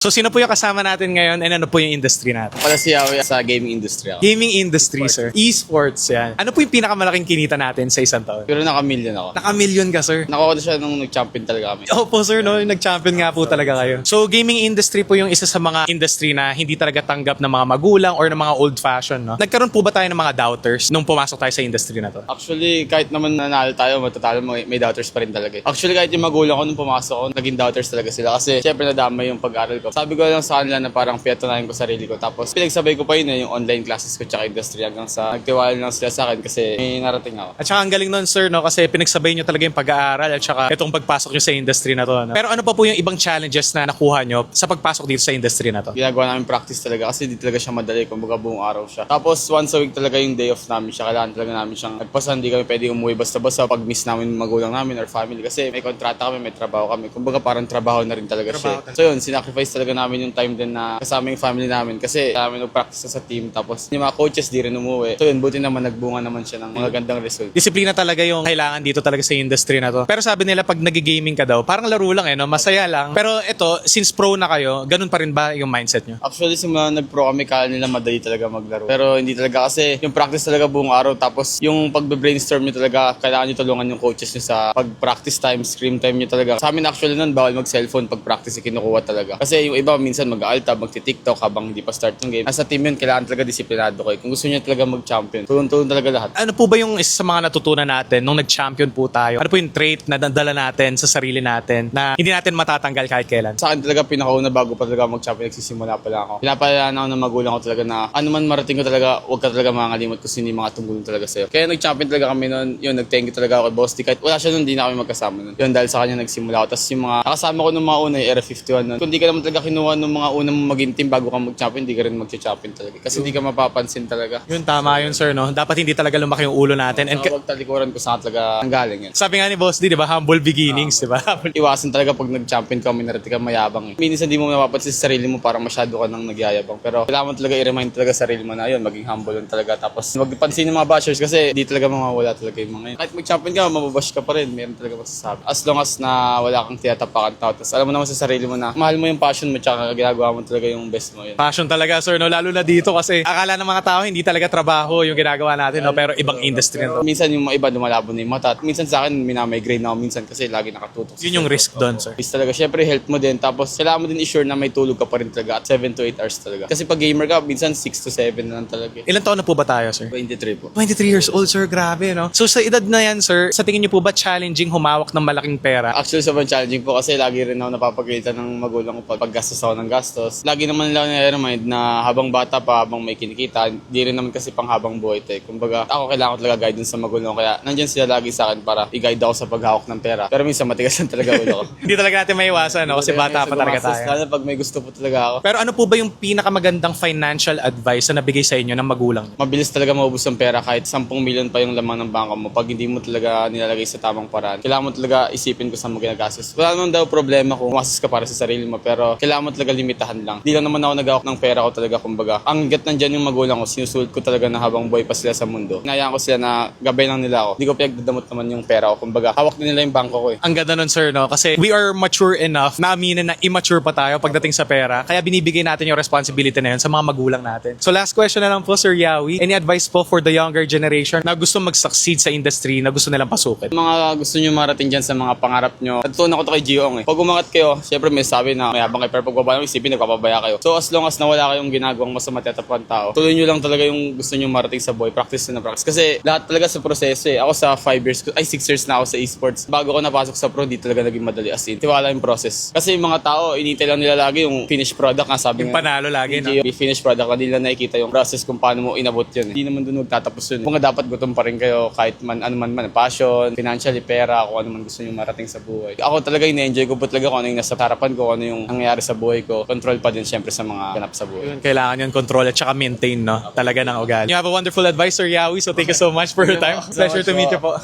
So sino po yung kasama natin ngayon and ano po yung industry natin? Pala si Yawi sa gaming industry ako. Gaming industry, sir. Esports, yan. Ano po yung pinakamalaking kinita natin sa isang taon? Pero naka-million ako. Naka-million ka, sir. Nakuha ko siya nung nag-champion talaga kami. Opo, sir, no? Nag-champion nga po talaga kayo. So, gaming industry po yung isa sa mga industry na hindi talaga tanggap ng mga magulang or ng mga old-fashioned, no? Nagkaroon po ba tayo ng mga doubters nung pumasok tayo sa industry na to? Actually, kahit naman nanalo tayo, matatalo may doubters pa rin talaga. Actually, kahit yung magulang ko nung pumasok ko, naging doubters talaga sila. Kasi syempre nadamay yung pag-aral ko. Sabi ko lang sa kanila na parang pinatunayan ko sarili ko. Tapos pinagsabay ko pa yun yung online classes ko tsaka industry hanggang sa nagtiwala lang sila sa akin kasi may narating ako. At saka ang galing nun, sir, no? Kasi pinagsabay nyo talaga yung pag-aaral at saka itong pagpasok nyo sa industry na to, no? Pero ano pa po yung ibang challenges na nakuha nyo sa pagpasok dito sa industry na to? Ginagawa namin practice talaga kasi di talaga siya madali. Kumbaga buong araw siya. Tapos once a week talaga yung day off namin siya. Kailangan talaga namin siyang nagpasan. Hindi kami pwede umuwi basta-basta pag miss namin yung magulang namin or family. Kasi may kontrata kami, may trabaho kami. Kumbaga parang trabaho na rin talaga siya. So yun, sinacrifice talaga namin yung time din na kasama yung family namin. Kasi namin nag-practice sa team. Tapos yung mga coaches di rin umuwi. So yun, buti naman nagbunga naman siya ng mga gandang result. Disiplina talaga yung kailangan dito talaga sa industry na to. Pero sabi nila pag nag-gaming ka daw, parang laro lang no? Masaya lang. Pero ito, since pro na kayo, ganun pa rin ba yung mindset nyo? Actually, simula nag-pro kami, kala nila madali talaga maglaro. Pero hindi talaga kasi yung practice talaga buong araw. Tapos yung pagbe-brainstorm nyo talaga, kailangan nyo tulungan yung coaches nyo sa pag-practice time, screen time nyo talaga. Sa amin actually nun, bawal mag-cellphone pag-practice kinukuha talaga. Kasi yung iba minsan mag-aalta, magti-tiktok habang hindi pa start ng game. Nasa team yun, kailangan talaga disiplinado kayo. Kung gusto nyo talaga mag-champion, tulong-tulong talaga lahat. Ano po ba yung isa sa mga natutunan natin nung nag-champion po tayo? Ano po yung trait na nadala natin sa sarili natin na hindi natin matatanggal kahit kailan? Sa akin talaga pinakauna bago pa talaga mag-champion, nagsisimula pa lang ako. Pinapalaan ako ng magulang ko talaga na ano man marating ko talaga, huwag ka talaga makakalimot kung sino yung mga tumulong talaga sa'yo. Kaya nag-champion talaga kami noon, yun, nag-thank you talaga ako kay Boss D. Kahit wala siya noon, hindi na kami magkasama noon. Yun, dahil sa kanya nagsimula ako. Tapos yung mga nakasama ko nung mga una, yung Era 51 noon. Kung di ka naman talaga kinuha nung mga unang maging team bago ka mag-champion, hindi ka rin mag-champion talaga. Kasi hindi ka mapapansin talaga. Yun, tama yun, sir, no? Dapat hindi talaga lumaki yung ulo natin. And Huwag talikuran kung saan talaga ang galing yan. sabi nga ni Boss D, di ba? Humble beginnings, di ba? Iwasan talaga pag nag-champion ka, minarati ka mayabang. Minsan hindi mo mapapansin sa sarili mo para masyado ka nang nagyayabang. Pero kailangan mo talaga i-remind talaga sarili mo na yun, maging humble lang talaga. Tapos magpansin yung mga bashers kasi di talaga mawawala talaga yung mga yun. Kahit mag-champion ka, mababash ka pa rin. Meron talaga masasabi. As long as na wala kang tinatapakan tao. Tapos alam mo naman sa sarili mo na mahal mo yung passion mo tsaka ginagawa mo talaga yung best mo yun. Passion talaga, sir, no? Lalo na dito kasi akala ng mga tao hindi talaga trabaho yung ginagawa natin, no? Pero ibang industry na to. Minsan yung mga iba lumalabo na yung mata. At minsan sa akin, minamigraine na ako minsan kasi lagi nakatutok. Yun yung risk doon, sir. Is talaga, syempre health mo din. Tapos kailangan mo din i-sure na may tulog ka pa rin talaga at 7 to 8 hours talaga. Kasi pag gamer ka, minsan 6 to 7 na lang talaga. Ilan taon na po ba tayo, sir? 23 po. 23 years old, sir. Grabe, no? So, sa edad na yan, sir, sa tingin niyo po ba challenging humawak ng malaking pera? Actually, sobrang challenging po kasi lagi rin ako napapagalitan ng magulang ko pag gastos ako ng gastos. Lagi naman nila na-remind na habang bata pa, habang may kinikita, di rin naman kasi pang habang buhay tayo. Kumbaga, ako kailangan ko talaga guidance sa magulang ko. Kaya nandyan sila lagi sa akin para i-guide ako sa paghawak ng pera. Pero minsan matigas lang talaga ulo ko. Hindi talaga natin maiwasan, no? Kasi bata pa talaga tayo. Lalo pag may gusto po talaga ako. Pero ano po ba yung pinakamagandang financial advice na nabigay sa inyo ng magulang niyo? Mabilis talaga maubos ang pera kahit 10 milyon pa yung laman ng bangko mo. Pag hindi mo talaga nilalagay sa tamang paraan, kailangan mo talaga isipin kung saan mo ginagastos. Wala naman daw problema kung umasas ka para sa sarili mo, pero kailangan mo talaga limitahan lang. Di lang naman ako nag-awak ng pera ko talaga, kumbaga. Ang gat nandyan yung magulang ko, sinusulit ko talaga na habang buhay pa sila sa mundo. Inayaan ko sila na gabay lang nila ako. Hindi ko pinagdadamot naman yung pera ko, kumbaga. Hawak din nila yung bangko ko eh. Ang ganda nun, sir, no? Kasi we are mature enough na aminin na immature pa tayo pagdating sa pera. Kaya binibigay natin yung responsibility na yun sa mga magulang natin. So last question na lang po, Sir Yawi. Any advice po for the younger generation na gusto mag-succeed sa industry, na gusto nilang pasukin? Mga gusto nyo marating dyan sa mga pangarap nyo, natutunan ko to kay Giong eh. Pag umangat kayo, syempre may sabi na may habang kayo, pero pag baba nyo, isipin, nagpapabaya kayo. So as long as na wala kayong ginagawang masama tatapang tao, tuloy nyo lang talaga yung gusto nyo marating sa buhay. Practice na practice. Kasi lahat talaga sa proseso eh. Ako sa 6 years na ako sa esports. Bago ko napasok sa pro, di talaga naging madali as in. Tiwala yung process. Kasi yung mga tao, inintay lang nila lagi yung finished product nga sabi Yung nga. panalo lagi, no? Yung finished product, hindi nila nakikita yung process kung paano mo inabot yun. Hindi naman doon magtatapos yun. Kung dapat gutom pa rin kayo kahit ano man, passion, financially, pera, kung ano man gusto nyo marating sa buhay. Ako talaga ina-enjoy ko po talaga kung ano yung nasa harapan ko, kung ano yung nangyayari sa buhay ko. Control pa din syempre sa mga ganap sa buhay. Yun, kailangan yun control at saka maintain, no? Talaga ng ugali. You have a wonderful advice, Sir Yawi. So thank you so much for your time. Pleasure to meet you po.